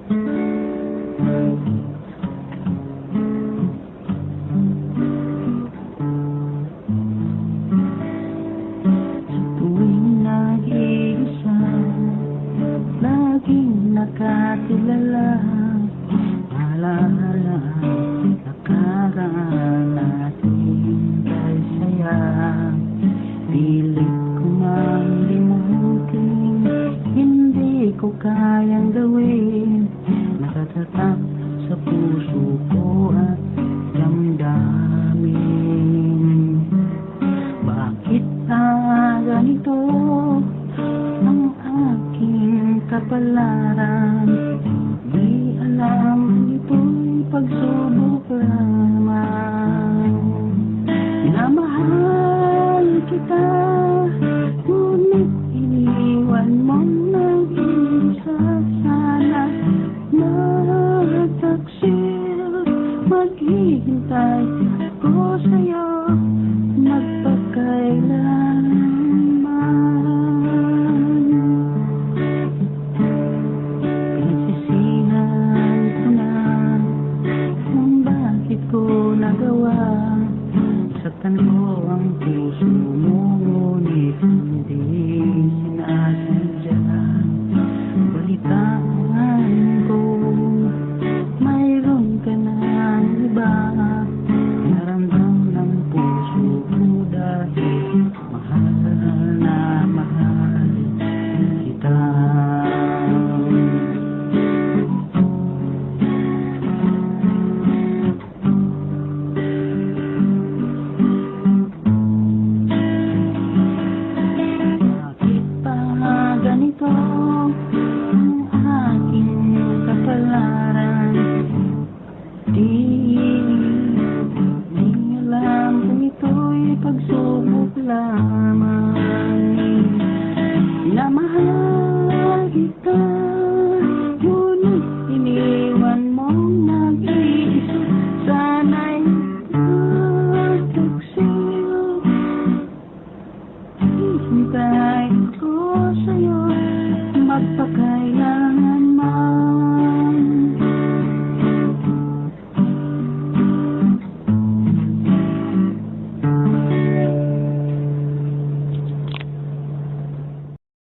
Tuwing nag-iisa, laging nakatulala, alaala nakaraan natin kay saya. Pilit ko mang limutin, hindi ko kayang gawin. Nakatatak sa puso ko at damdamin. Bakit ganito ang aking kapalaran? Di alam, ito'y pagsubok lamang. Minamahal kita, ngunit iniwan mong nag-iisa. Sana magtaksil, maghihintay ako sa'yo magpakailanman. Pinagsisihan ko na kung bakit ko nagawa. Saktan ko ang puso mo, ngunit hindi sinasadya. Balitaan ko, mayroon ka ng iba. Naramdam ng puso ko dahil mahal na mahal kita. Ganito ang aking kapalaran. Di alam kung ito'y pagsubok lamang. Minamahal kita.